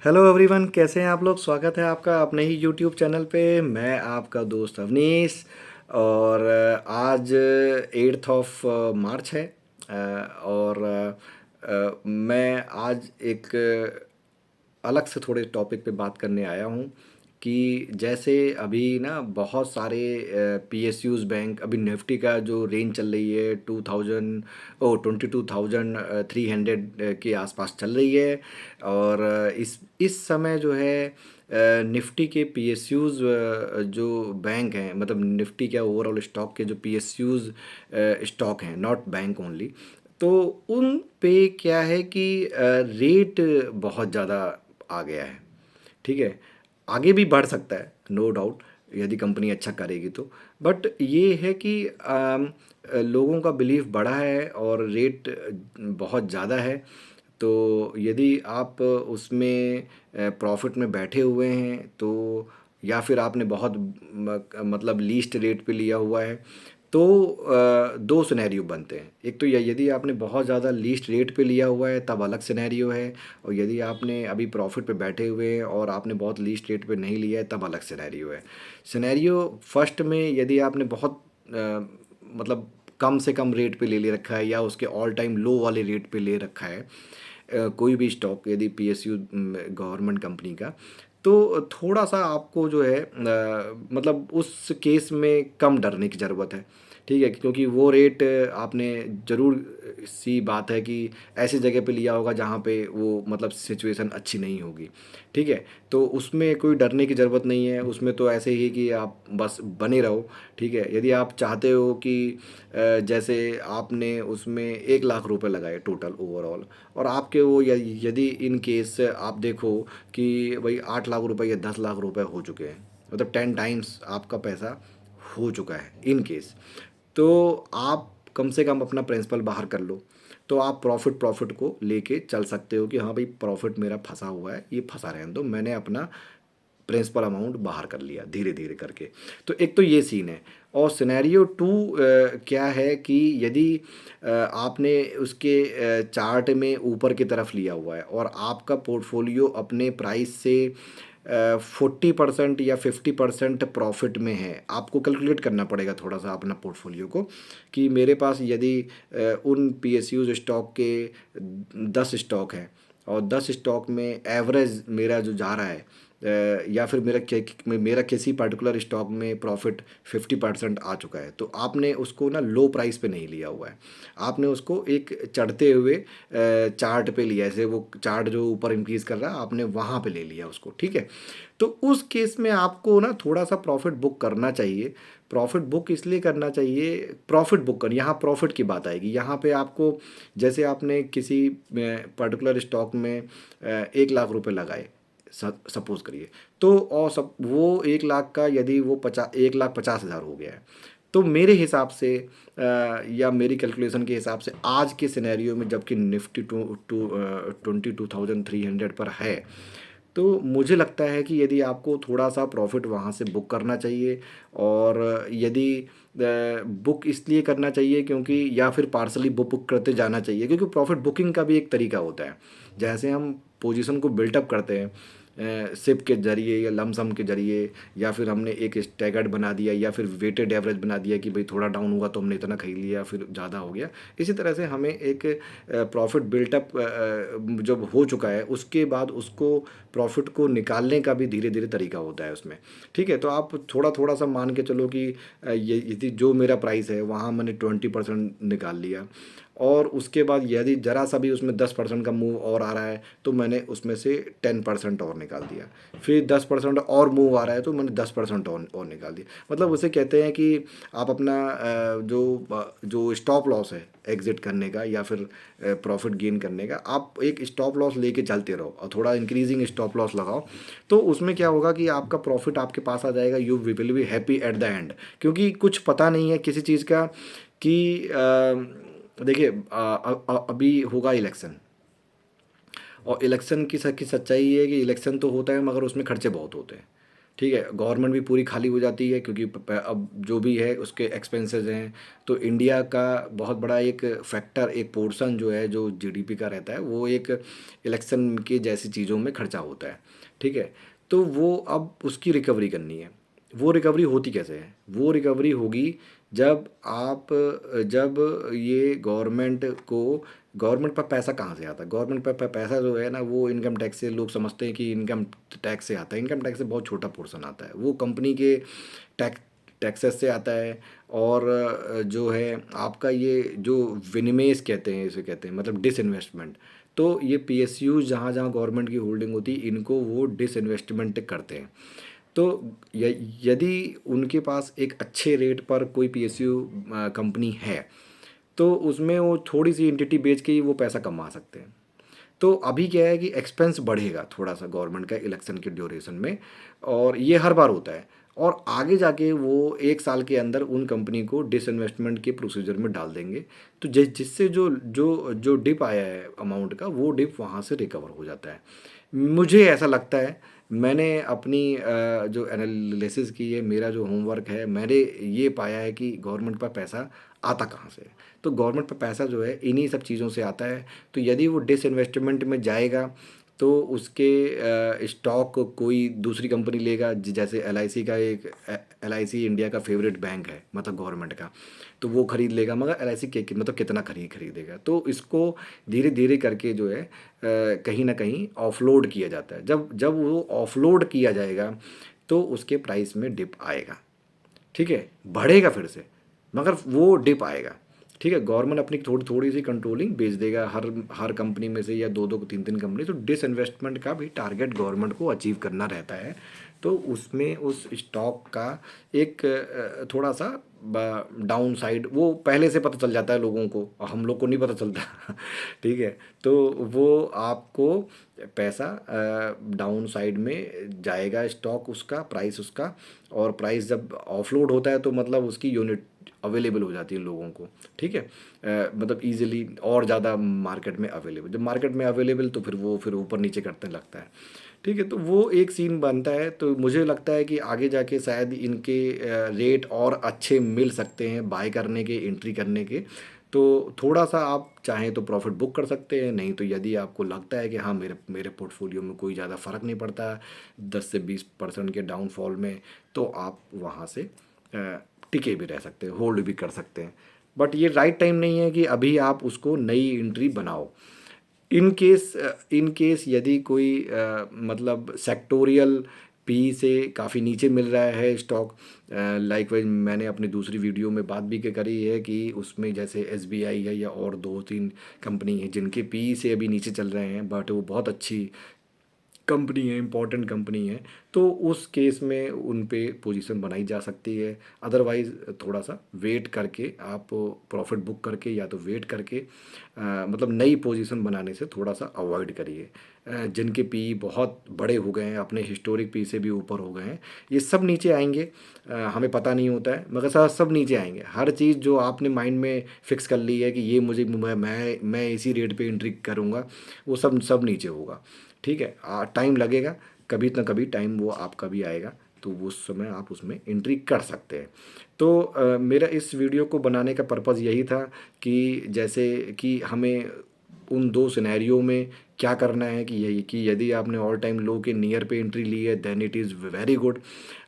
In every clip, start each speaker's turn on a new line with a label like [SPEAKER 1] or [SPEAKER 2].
[SPEAKER 1] Hello everyone, कैसे हैं आप लोग। स्वागत है आपका अपने ही यूट्यूब चैनल पे। मैं आपका दोस्त अवनीश। और आज 8 मार्च है। और मैं आज एक अलग से थोड़े टॉपिक पे बात करने आया हूँ कि जैसे अभी ना बहुत सारे पीएसयूज़ बैंक अभी निफ्टी का जो रेंज चल रही है 2000 ओ 22,300 के आसपास चल रही है। और इस समय जो है निफ्टी के पीएसयूज़ जो बैंक हैं, मतलब निफ्टी के ओवरऑल स्टॉक के जो पीएसयूज़ स्टॉक हैं, नॉट बैंक ओनली, तो उन पे क्या है कि रेट बहुत ज़्यादा आ गया है। ठीक है, आगे भी बढ़ सकता है, नो डाउट, यदि कंपनी अच्छा करेगी तो। बट ये है कि लोगों का बिलीफ बढ़ा है और रेट बहुत ज़्यादा है। तो यदि आप उसमें प्रॉफिट में बैठे हुए हैं तो, या फिर आपने बहुत मतलब लीस्ट रेट पे लिया हुआ है, तो दो सिनेरियो बनते हैं। एक तो यदि आपने बहुत ज़्यादा लीस्ट रेट पे लिया हुआ है तब अलग सिनेरियो है, और यदि आपने अभी प्रॉफिट पे बैठे हुए हैं और आपने बहुत लीस्ट रेट पे नहीं लिया है तब अलग सिनेरियो है। सिनेरियो फर्स्ट में यदि आपने बहुत मतलब कम से कम रेट पे ले रखा है या उसके ऑल टाइम लो वाले रेट पे ले रखा है कोई भी स्टॉक, यदि पीएसयू गवर्नमेंट कंपनी का, तो थोड़ा सा आपको जो है मतलब उस केस में कम डरने की ज़रूरत है। ठीक है, क्योंकि वो रेट आपने ज़रूर सी बात है कि ऐसी जगह पे लिया होगा जहाँ पे वो मतलब सिचुएशन अच्छी नहीं होगी। ठीक है, तो उसमें कोई डरने की ज़रूरत नहीं है। उसमें तो ऐसे ही कि आप बस बने रहो। ठीक है, यदि आप चाहते हो कि जैसे आपने उसमें 1 लाख रुपए लगाए टोटल ओवरऑल, और आपके वो यदि इन केस आप देखो कि भाई 8 लाख रुपए या 10 लाख रुपए हो चुके हैं, मतलब 10 टाइम्स आपका पैसा हो चुका है इन केस, तो आप कम से कम अपना प्रिंसिपल बाहर कर लो। तो आप प्रॉफिट प्रॉफिट को लेके चल सकते हो कि हाँ भाई, प्रॉफिट मेरा फंसा हुआ है, ये फंसा रहने दो, मैंने अपना प्रिंसिपल अमाउंट बाहर कर लिया धीरे धीरे करके। तो एक तो ये सीन है। और सिनेरियो टू क्या है कि यदि आपने उसके चार्ट में ऊपर की तरफ लिया हुआ है और आपका पोर्टफोलियो अपने प्राइस से 40% या 50% प्रॉफिट में है, आपको कैलकुलेट करना पड़ेगा थोड़ा सा अपना पोर्टफोलियो को, कि मेरे पास यदि उन पीएसयूज स्टॉक के 10 स्टॉक हैं और 10 स्टॉक में एवरेज मेरा जो जा रहा है या फिर मेरा किसी पर्टिकुलर स्टॉक में प्रॉफिट 50% आ चुका है, तो आपने उसको ना लो प्राइस पे नहीं लिया हुआ है। आपने उसको एक चढ़ते हुए चार्ट पे लिया, जैसे वो चार्ट जो ऊपर इंक्रीज कर रहा है आपने वहाँ पे ले लिया उसको। ठीक है, तो उस केस में आपको ना थोड़ा सा प्रॉफिट बुक करना चाहिए। प्रॉफिट बुक इसलिए करना चाहिए, प्रॉफिट बुक कर, यहाँ प्रॉफिट की बात आएगी। यहाँ पे आपको, जैसे आपने किसी पर्टिकुलर स्टॉक में 1 लाख रुपए लगाए, सपोज करिए, तो और सब वो 1 लाख का यदि वो 1,50,000 हो गया है, तो मेरे हिसाब से या मेरी कैलकुलेशन के हिसाब से आज के सिनेरियो में जबकि निफ्टी टू टू 22,300 पर है, तो मुझे लगता है कि यदि आपको थोड़ा सा प्रॉफिट वहाँ से बुक करना चाहिए। और यदि बुक इसलिए करना चाहिए क्योंकि, या फिर पार्सली बुक करते जाना चाहिए, क्योंकि प्रॉफिट बुकिंग का भी एक तरीका होता है। जैसे हम पोजीशन को बिल्टअप करते हैं सिप के जरिए या लमसम के जरिए, या फिर हमने एक स्टैगर्ड बना दिया या फिर वेटेड एवरेज बना दिया कि भाई थोड़ा डाउन हुआ तो हमने इतना खरीद लिया, फिर ज़्यादा हो गया। इसी तरह से हमें एक प्रॉफिट बिल्टअप जब हो चुका है उसके बाद उसको प्रॉफिट को निकालने का भी धीरे धीरे तरीका होता है उसमें। ठीक है, तो आप थोड़ा थोड़ा सा मान के चलो कि ये यदि जो मेरा प्राइस है वहाँ मैंने 20% निकाल लिया, और उसके बाद यदि ज़रा सा भी उसमें 10% का मूव और आ रहा है तो मैंने उसमें से 10% और निकाल दिया। फिर 10% और मूव आ रहा है तो मैंने 10% और निकाल दिया। मतलब उसे कहते हैं कि आप अपना जो स्टॉप लॉस है एग्जिट करने का या फिर प्रॉफिट गेन करने का, आप एक स्टॉप लॉस लेके चलते रहो और थोड़ा इंक्रीजिंग स्टॉप लॉस लगाओ। तो उसमें क्या होगा कि आपका प्रॉफिट आपके पास आ जाएगा, you will be happy at the end. क्योंकि कुछ पता नहीं है किसी चीज़ का कि देखिए अभी होगा इलेक्शन, और इलेक्शन की सच्चाई ये है कि इलेक्शन तो होता है मगर उसमें खर्चे बहुत होते हैं। ठीक है, गवर्नमेंट भी पूरी खाली हो जाती है क्योंकि अब जो भी है उसके एक्सपेंसेस हैं। तो इंडिया का बहुत बड़ा एक फैक्टर, एक पोर्शन जो है जो जीडीपी का रहता है, वो एक इलेक्शन के जैसी चीज़ों में खर्चा होता है। ठीक है, तो वो अब उसकी रिकवरी करनी है। वो रिकवरी होती कैसे है? वो रिकवरी होगी जब आप जब ये गवर्नमेंट पर पैसा कहाँ से आता है? गवर्नमेंट पर पैसा जो है ना, वो इनकम टैक्स से, लोग समझते हैं कि इनकम टैक्स से आता है। इनकम टैक्स से बहुत छोटा पोर्शन आता है, वो कंपनी के टैक्स टैक्सेस से आता है। और जो है आपका ये जो विनिमेश कहते हैं, इसे कहते हैं मतलब डिसइन्वेस्टमेंट। तो ये पीएसयू जहाँ जहाँ गवर्नमेंट की होल्डिंग होती है, इनको वो डिसइन्वेस्टमेंट करते हैं। तो यदि उनके पास एक अच्छे रेट पर कोई पीएसयू कंपनी है, तो उसमें वो थोड़ी सी एंटिटी बेच के ही वो पैसा कमा सकते हैं। तो अभी क्या है कि एक्सपेंस बढ़ेगा थोड़ा सा गवर्नमेंट का इलेक्शन के ड्यूरेशन में, और ये हर बार होता है। और आगे जाके वो 1 साल के अंदर उन कंपनी को डिसइन्वेस्टमेंट के प्रोसीजर में डाल देंगे। तो जिससे जो जो जो डिप आया है अमाउंट का, वो डिप वहाँ से रिकवर हो जाता है। मुझे ऐसा लगता है, मैंने अपनी जो एनालिसिस की है, मेरा जो होमवर्क है, मैंने ये पाया है कि गवर्नमेंट पर पैसा आता कहाँ से है। तो गवर्नमेंट पर पैसा जो है इन्हीं सब चीज़ों से आता है। तो यदि वो डिसइन्वेस्टमेंट में जाएगा, तो उसके स्टॉक को कोई दूसरी कंपनी लेगा। जैसे एलआईसी का एक एलआईसी इंडिया का फेवरेट बैंक है मतलब गवर्नमेंट का, तो वो खरीद लेगा। मगर एलआईसी के मतलब कितना खरीदेगा? तो इसको धीरे धीरे करके जो है कहीं ना कहीं ऑफलोड किया जाता है। जब जब वो ऑफलोड किया जाएगा, तो उसके प्राइस में डिप आएगा। ठीक है, बढ़ेगा फिर से, मगर वो डिप आएगा। ठीक है, गवर्नमेंट अपनी थोड़ी थोड़ी सी कंट्रोलिंग बेच देगा हर हर कंपनी में से, या दो दो तीन तीन कंपनी। तो डिसइन्वेस्टमेंट का भी टारगेट गवर्नमेंट को अचीव करना रहता है। तो उसमें उस स्टॉक का एक थोड़ा सा डाउन साइड वो पहले से पता चल जाता है लोगों को, और हम लोग को नहीं पता चलता। ठीक है, तो वो आपको पैसा डाउन साइड में जाएगा, स्टॉक उसका, प्राइस उसका। और प्राइस जब ऑफलोड होता है, तो मतलब उसकी यूनिट अवेलेबल हो जाती है लोगों को। ठीक है, मतलब इजीली और ज़्यादा मार्केट में अवेलेबल, जब मार्केट में अवेलेबल, तो फिर ऊपर नीचे करने लगता है। ठीक है, तो वो एक सीन बनता है। तो मुझे लगता है कि आगे जाके शायद इनके रेट और अच्छे मिल सकते हैं बाय करने के, एंट्री करने के। तो थोड़ा सा आप चाहें तो प्रॉफिट बुक कर सकते हैं, नहीं तो यदि आपको लगता है कि हाँ, मेरे मेरे पोर्टफोलियो में कोई ज़्यादा फ़र्क नहीं पड़ता 10 से 20% के डाउनफॉल में, तो आप वहाँ से टिके भी रह सकते हैं, होल्ड भी कर सकते हैं। बट ये राइट टाइम नहीं है कि अभी आप उसको नई एंट्री बनाओ। इन केस यदि कोई मतलब सेक्टोरियल पी से काफ़ी नीचे मिल रहा है स्टॉक, लाइक वाइज मैंने अपनी दूसरी वीडियो में बात भी करी है कि उसमें जैसे एसबीआई है, या और दो तीन कंपनी है जिनके पी से अभी नीचे चल रहे हैं, बट वो बहुत अच्छी कंपनी है, इम्पोर्टेंट कंपनी है। तो उस केस में उन पे पोजीशन बनाई जा सकती है। अदरवाइज़ थोड़ा सा वेट करके आप प्रॉफिट बुक करके, या तो वेट करके मतलब नई पोजीशन बनाने से थोड़ा सा अवॉइड करिए। जिनके पी बहुत बड़े हो गए हैं, अपने हिस्टोरिक पी से भी ऊपर हो गए हैं, ये सब नीचे आएंगे। हमें पता नहीं होता है, मगर सब नीचे आएंगे। हर चीज़ जो आपने माइंड में फिक्स कर ली है कि ये मुझे मैं इसी रेट पे एंट्री करूँगा, वो सब सब नीचे होगा। ठीक है, टाइम लगेगा, कभी ना कभी टाइम वो आपका भी आएगा, तो उस समय आप उसमें एंट्री कर सकते हैं। तो मेरा इस वीडियो को बनाने का पर्पज़ यही था कि जैसे कि हमें उन दो सिनेरियो में क्या करना है, कि यही कि यदि आपने ऑल टाइम लो के नियर पे एंट्री ली है, then it is very good.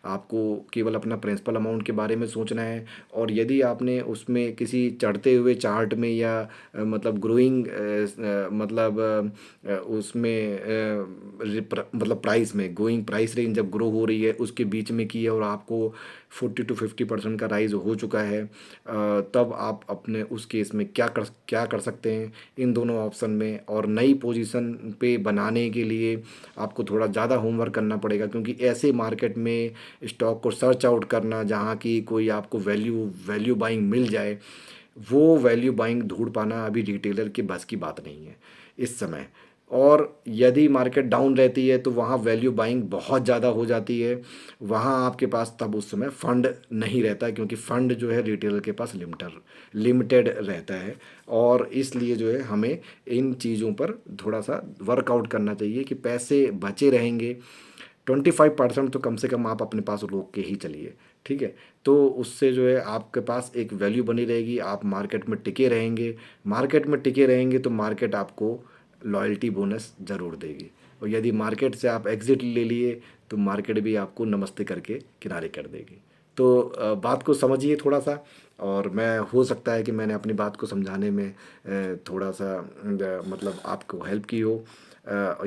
[SPEAKER 1] आपको केवल अपना प्रिंसिपल अमाउंट के बारे में सोचना है। और यदि आपने उसमें किसी चढ़ते हुए चार्ट में, या मतलब ग्रोइंग मतलब उसमें मतलब प्राइस में, गोइंग प्राइस रेंज जब ग्रो हो रही है उसके बीच में की है, और आपको 40 to 50% का राइज हो चुका है, तब आप अपने उस केस में क्या कर सकते हैं इन दोनों ऑप्शन में। और नई पोजीशन पे बनाने के लिए आपको थोड़ा ज़्यादा होमवर्क करना पड़ेगा, क्योंकि ऐसे मार्केट में स्टॉक को सर्च आउट करना जहाँ की कोई आपको वैल्यू वैल्यू बाइंग मिल जाए, वो वैल्यू बाइंग ढूंढ पाना अभी रिटेलर के बस की बात नहीं है इस समय। और यदि मार्केट डाउन रहती है, तो वहाँ वैल्यू बाइंग बहुत ज़्यादा हो जाती है। वहाँ आपके पास तब उस समय फंड नहीं रहता, क्योंकि फ़ंड जो है रिटेलर के पास लिमिटेड रहता है। और इसलिए जो है हमें इन चीज़ों पर थोड़ा सा वर्कआउट करना चाहिए कि पैसे बचे रहेंगे, 25% तो कम से कम आप अपने पास रोक के ही चलिए, ठीक है। तो उससे जो है आपके पास एक वैल्यू बनी रहेगी, आप मार्केट में टिके रहेंगे। मार्केट में टिके रहेंगे तो मार्केट आपको लॉयल्टी बोनस ज़रूर देगी। और यदि मार्केट से आप एग्ज़िट ले लिए तो मार्केट भी आपको नमस्ते करके किनारे कर देगी। तो बात को समझिए थोड़ा सा। और मैं हो सकता है कि मैंने अपनी बात को समझाने में थोड़ा सा मतलब आपको हेल्प की हो,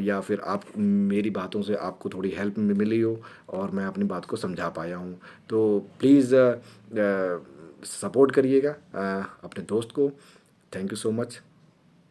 [SPEAKER 1] या फिर आप मेरी बातों से आपको थोड़ी हेल्प मिली हो और मैं अपनी बात को समझा पाया हूँ। तो प्लीज़ सपोर्ट करिएगा अपने दोस्त को। Thank you so much.